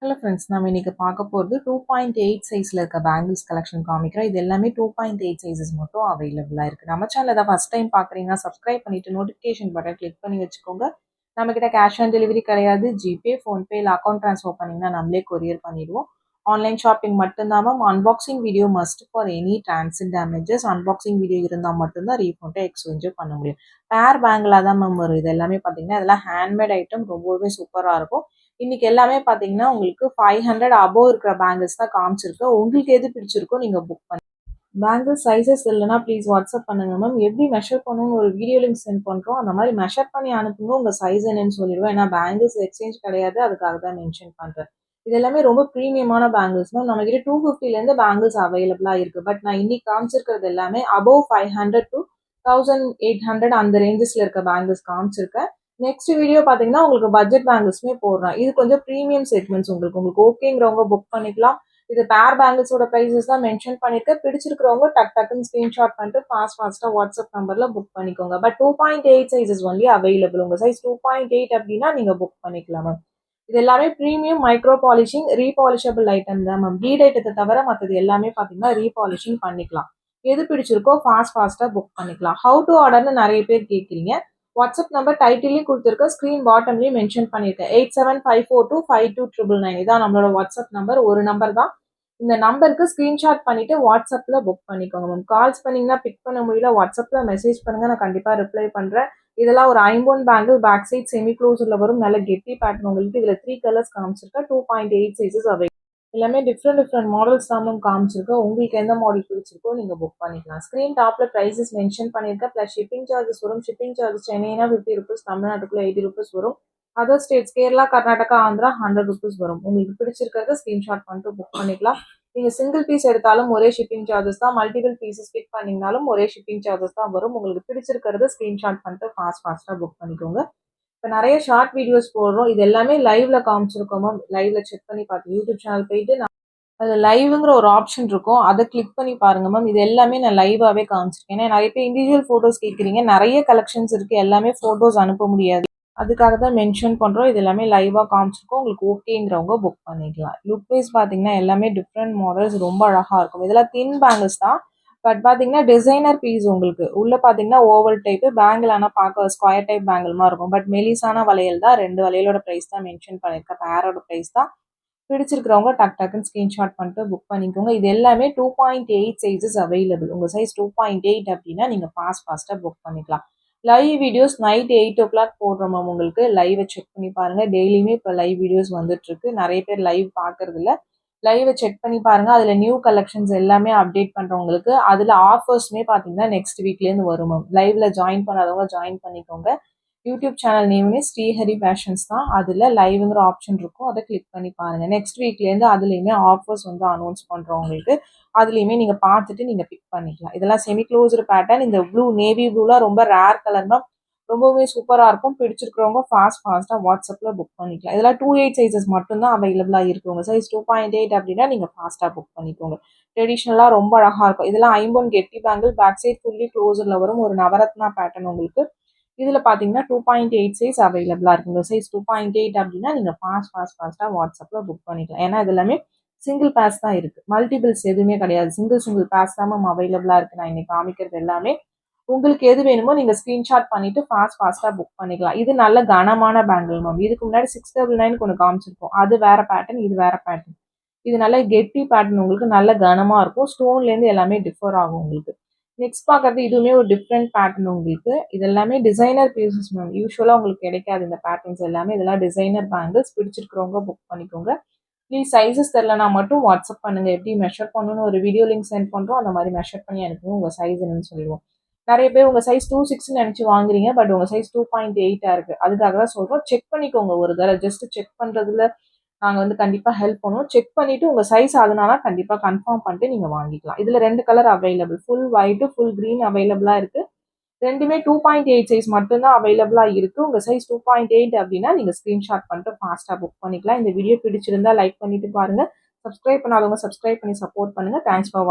Hello friends, நம்ம இன்னைக்கு பார்க்க போகிறது 2.8 சைஸில் இருக்க பேங்கிள்ஸ் கலெக்ஷன் காமிக்கிறோம். இது எல்லாமே 2.8 சைஸஸ் மட்டும் அவைலபிளாக இருக்குது. நம்ம சேனல் தான் ஃபஸ்ட் டைம் பார்க்குறீங்கன்னா சப்ஸ்கிரைப் பண்ணிவிட்டு நோட்டிஃபிகேஷன் பட்டன் கிளிக் பண்ணி வச்சுக்கோங்க. நம்மக்கிட்ட கேஷ் ஆன் டெலிவரி கிடையாது. ஜிபே, ஃபோன்பே இல்லை அக்கௌண்ட் ட்ரான்ஸ்ஃபர் பண்ணிங்கன்னா நம்மளே கொரியர் பண்ணிடுவோம். ஆன்லைன் ஷாப்பிங் மட்டும்தான் ma'am. Unboxing video must for any transit damages. Unboxing video இருந்தால் மட்டும்தான் ரீஃபண்டோ எக்ஸ்சேஞ்சோ பண்ண முடியும். பேர் பேங்கிளாக தான் மேம் வரும். இது எல்லாமே பார்த்தீங்கன்னா இதெல்லாம் ஹேண்ட்மேட் ஐட்டம், ரொம்பவே சூப்பராக இருக்கும். இன்னைக்கு எல்லாமே பார்த்தீங்கன்னா உங்களுக்கு 500 அபோவ் இருக்கிற பேங்கிள்ஸ் தான் காமிச்சிருக்கு. உங்களுக்கு எது பிடிச்சிருக்கோ நீங்கள் புக் பண்ணி பேங்கிள் சைஸஸ் இல்லைனா ப்ளீஸ் வாட்ஸ்அப் பண்ணுங்க மேம். எப்படி மெஷர் பண்ணணும்னு ஒரு வீடியோ லிங்க் சென்ட் பண்ணுறோம். அந்த மாதிரி மெஷர் பண்ணி அனுப்புங்க. உங்கள் சைஸ் என்னன்னு சொல்லிடுவோம். ஏன்னா பேங்கிள்ஸ் எக்ஸ்சேஞ்ச் கிடையாது, அதுக்காக தான் மென்ஷன் பண்ணுறேன். இது எல்லாமே ரொம்ப ப்ரீமியமான பேங்கிள்ஸ் மேம். நம்மகிட்ட 250லேருந்து பேங்கிள்ஸ் அவைலபிளாக இருக்குது. பட் நான் இன்னைக்கு காமிச்சிருக்கிறது எல்லாமே அபோவ் 500 to 1800 அந்த ரேஞ்சஸில் இருக்க பேங்கிள்ஸ் காமிச்சிருக்கேன். நெக்ஸ்ட் வீடியோ பார்த்தீங்கன்னா உங்களுக்கு பட்ஜெட் பேங்கிள்ஸுமே போடுறேன். இது கொஞ்சம் ப்ரீமியம் செக்மெண்ட்ஸ். உங்களுக்கு ஓகேங்கிறவங்க புக் பண்ணிக்கலாம். இது பேர் பேங்கிள்ஸோட ப்ரைஸஸ் தான் மென்ஷன் பண்ணியிருக்கேன். பிடிச்சிருக்கிறவங்க டக்குன்னு ஸ்க்ரீன்ஷாட் பண்ணிட்டு ஃபாஸ்ட்டாக வாட்ஸ்அப் நம்பரில் புக் பண்ணிக்கோங்க. But 2.8 sizes only available. உங்கள் சைஸ் 2.8 அப்படின்னா நீங்கள் புக் பண்ணிக்கலாம் மேம். இது எல்லாமே premium micro polishing repolishable item தான் மேம். பீட் ஐட்டத்தை தவிர மற்றது எல்லாமே பார்த்தீங்கன்னா ரீபாலிஷிங் பண்ணிக்கலாம். எது பிடிச்சிருக்கோ ஃபாஸ்ட்டாக புக் பண்ணிக்கலாம். ஹவு டு ஆர்டர்னு நிறைய பேர் கேட்குறீங்க. வாட்ஸ்அப் நம்பர் டைட்டிலையும் கொடுத்துருக்கேன், ஸ்க்ரீன் பாட்டம்லையும் மென்ஷன் பண்ணியிருக்கேன். 8754252999 இதான் நம்மளோட வாட்ஸ்அப் நம்பர். ஒரு நம்பர் தான். இந்த நம்பருக்கு ஸ்க்ரீன்ஷாட் பண்ணிட்டு வாட்ஸ்அப்பில் புக் பண்ணிக்கோங்க மேம். கால்ஸ் பண்ணிங்கன்னா பிக் பண்ண முடியல, வாட்ஸ்அப்பில் மெசேஜ் பண்ணுங்க, நான் கண்டிப்பாக ரிப்ளை பண்ணுறேன். இதெல்லாம் ஒரு ஐம்போன் பேங்கிள், பேக் சைட் செமி க்ளோஸில் வரும். நல்ல கெட்டி பேட்டர்ன் உங்களுக்கு. இதில் 3 கலர்ஸ் காமிச்சிருக்கேன். 2.8 சைஸஸ் அவைலபிள். எல்லாமே டிஃப்ரெண்ட் மாடல்ஸ் தான் மேம் காமிச்சிருக்கோம். உங்களுக்கு எந்த மாடல் பிடிச்சிருக்கோ நீங்கள் புக் பண்ணிக்கலாம். ஸ்க்ரீன் டாப்பில் ப்ரைஸஸ் மென்ஷன் பண்ணியிருக்கேன். ப்ளஸ் ஷிப்பிங் சார்ஜஸ் வரும். ஷிப்பிங் சார்ஜஸ் சென்னைனா 50 ருபீஸ், தமிழ்நாட்டுக்குள்ள 80 ருபீஸ் வரும். Other states Kerala, Karnataka, Andhra 100 rupees வரும். உங்களுக்கு பிடிச்சிருக்கிறத ஸ்க்ரீன்ஷாட் பண்ணிட்டு புக் பண்ணிக்கலாம். நீங்கள் சிங்கிள் பீஸ் எடுத்தாலும் ஒரே ஷிப்பிங் சார்ஜஸ் தான். மல்டிபிள் பீசஸ் பிக் பண்ணிங்கனாலும் ஒரே ஷிப்பிங் சார்ஜஸ் தான் வரும். உங்களுக்கு பிடிச்சிருக்கிறத ஸ்க்ரீன்ஷாட் பண்ணிட்டு ஃபாஸ்ட்டாக புக் பண்ணிக்கோங்க. இப்போ நிறைய ஷார்ட் வீடியோஸ் போடுறோம். இது எல்லாமே லைவ்ல காமிச்சிருக்கோம் மேம். லைவ்ல செக் பண்ணி பார்த்து யூடியூப் சேனல் போயிட்டு அதில் லைவுங்கிற ஒரு ஆப்ஷன் இருக்கும். அதை கிளிக் பண்ணி பாருங்க மேம். இது எல்லாமே நான் லைவாகவே காமிச்சிருக்கேன். ஏன்னா நிறைய பேர் இண்டிவிஜுவல் ஃபோட்டோஸ் கேட்குறீங்க. நிறைய கலெக்ஷன்ஸ் இருக்குது. எல்லாமே ஃபோட்டோஸ் அனுப்ப முடியாது. அதுக்காக தான் மென்ஷன் பண்ணுறோம். இது எல்லாமே லைவாக காமிச்சிருக்கோம். உங்களுக்கு ஓகேங்கிறவங்க புக் பண்ணிக்கலாம். லுக் வைஸ் பார்த்தீங்கன்னா எல்லாமே டிஃப்ரெண்ட் மாடல்ஸ், ரொம்ப அழகாக இருக்கும். இதெல்லாம் தின் பேங்கிள்ஸ் தான். பட் பார்த்தீங்கன்னா டிசைனர் பீஸ் உங்களுக்கு. உள்ளே பார்த்தீங்கன்னா ஓவல் டைப்பு பேங்கிள், ஆனால் பார்க்க ஸ்கொயர் டைப் பேங்கிள் மாதிரி இருக்கும். பட் மெலிசான வளையல் தான். 2 வளையலோட ப்ரைஸ் தான் மென்ஷன் பண்ணியிருக்கேன். பேரோட ப்ரைஸ் தான். பிடிச்சிருக்கிறவங்க டக்குன்னு ஸ்க்ரீன்ஷாட் பண்ணிட்டு புக் பண்ணிக்கோங்க. இது எல்லாமே 2.8 சைஸஸ் அவைலபிள். உங்கள் சைஸ் 2.8 அப்படின்னா நீங்கள் ஃபாஸ்ட்டாக புக் பண்ணிக்கலாம். லைவ் வீடியோஸ் நைட் 8 o'clock போடுறோம் மேம். உங்களுக்கு லைவை செக் பண்ணி பாருங்கள். டெய்லியுமே இப்போ லைவ் வீடியோஸ் வந்துட்டுருக்கு. நிறைய பேர் லைவ் பார்க்கறதில்ல. லைவை செக் பண்ணி பாருங்கள். அதில் நியூ கலெக்ஷன்ஸ் எல்லாமே அப்டேட் பண்ணுறவங்களுக்கு அதில் ஆஃபர்ஸுமே பார்த்தீங்கன்னா நெக்ஸ்ட் வீக்லேருந்து வரும் மேம். லைவில் ஜாயின் பண்ணாதவங்க ஜாயின் பண்ணிக்கோங்க. யூடியூப் சேனல் நேமுமே ஸ்ரீஹரி ஃபேஷன்ஸ் தான். அதில் லைவுங்கிற ஆப்ஷன் இருக்கும். அதை கிளிக் பண்ணி பாருங்கள். நெக்ஸ்ட் வீக்லேருந்து அதுலேயுமே ஆஃபர்ஸ் வந்து அனௌன்ஸ் பண்ணுறோம் உங்களுக்கு. அதுலேயுமே நீங்கள் பார்த்துட்டு நீங்கள் பிக் பண்ணிக்கலாம். இதெல்லாம் செமி க்ளோஸ்டு பேட்டர்ன். இந்த ப்ளூ நேவி ப்ளூலாம் ரொம்ப ரேர் கலர் தான். ரொம்பவே சூப்பராக இருக்கும். பிடிச்சிருக்கிறவங்க ஃபாஸ்ட்டாக வாட்ஸ்அப்பில் புக் பண்ணிக்கலாம். இதெல்லாம் 2.8 சைஸஸ் மட்டும்தான் அவைலபிளாக இருக்குது. உங்கள் சைஸ் 2.8 அப்படின்னா நீங்கள் ஃபாஸ்ட்டாக புக் பண்ணிக்கோங்க. ட்ரெடிஷ்னலாக ரொம்ப அழகாக இருக்கும். இதெல்லாம் ஐம்போன் கெட்டி பேங்கிள், பேக் சைட் ஃபுல்லி க்ளோஸில் வரும். ஒரு நவரத்னா பேட்டர்ன் உங்களுக்கு. இதில் பார்த்தீங்கன்னா 2.8 சைஸ் அவைலபிளாக இருக்குங்க. சைஸ் 2.8 அப்படின்னா நீங்கள் ஃபாஸ்ட்டாக வாட்ஸ்அப்பில் புக் பண்ணிக்கலாம். ஏன்னா இது எல்லாமே சிங்கிள் பேஸ் தான் இருக்குது. மல்டிபிள்ஸ் எதுவுமே கிடையாது. சிங்கிள் பேஸ் தான் மேம் அவைலபிளாக இருக்குது. நான் இன்னைக்கு காமிக்கிறது எல்லாமே. உங்களுக்கு எது வேணுமோ நீங்கள் ஸ்க்ரீன்ஷாட் பண்ணிவிட்டு ஃபாஸ்ட்டாக புக் பண்ணிக்கலாம். இது நல்ல கனமான பேங்கிள் மேம். இதுக்கு முன்னாடி 699 ஒன்று காமிச்சிருக்கோம். அது வேறு பேட்டர்ன், இது வேறு பேட்டர்ன். இது நல்ல கெட்டி பேட்டர்ன், உங்களுக்கு நல்ல கனமாக இருக்கும். ஸ்டோன்லேருந்து எல்லாமே டிஃபர் ஆகும் உங்களுக்கு. நெக்ஸ்ட் பார்க்கறது இதுவுமே ஒரு டிஃப்ரெண்ட் பேட்டர்ன் உங்களுக்கு. இது எல்லாமே டிசைனர் பீசஸ் மேம். யூஸ்வலாக உங்களுக்கு கிடைக்காது இந்த பேட்டர்ன்ஸ் எல்லாமே. இதெல்லாம் டிசைனர் பேங்கிள்ஸ். பிடிச்சிருக்கிறவங்க புக் பண்ணிக்கோங்க. ப்ளீஸ் சைஸஸ் தெரிலனா மட்டும் வாட்ஸ்அப் பண்ணுங்கள். எப்படி மெஷர் பண்ணணும்னு ஒரு வீடியோ லிங்க் சென்ட் பண்ணுறோம். அந்த மாதிரி மெஷர் பண்ணி அனுப்புவோம். உங்கள் சைஸ் என்னன்னு சொல்லுவோம். நிறைய பேர் உங்கள் சைஸ் 2.6 நினச்சி வாங்குறீங்க. பட் உங்கள் சைஸ் 2.8 இருக்குது. அதுக்காக தான் சொல்கிறோம். செக் பண்ணிக்கோங்க ஒரு தடவை. ஜஸ்ட் செக் பண்ணுறதுல நாங்கள் வந்து கண்டிப்பாக ஹெல்ப் பண்ணுவோம். செக் பண்ணிவிட்டு உங்கள் சைஸ் அதனால கண்டிப்பாக கன்ஃபார்ம் பண்ணிட்டு நீங்கள் வாங்கிக்கலாம். இதில் 2 colour available. Full white, full green அவைலபிளாக இருக்குது. ரெண்டுமே 2.8 சைஸ் மட்டும்தான் அவைலபிளாக இருக்குது. உங்கள் சைஸ் 2.8 அப்படின்னா நீங்கள் ஸ்க்ரீன்ஷாட் பண்ணிட்டு ஃபாஸ்ட்டாக புக் பண்ணிக்கலாம். இந்த வீடியோ பிடிச்சிருந்தா லைக் பண்ணிட்டு பாருங்கள். சப்ஸ்கிரைப் பண்ணாதவங்க சப்ஸ்கிரைப் பண்ணி சப்போர்ட் பண்ணுங்கள். Thanks for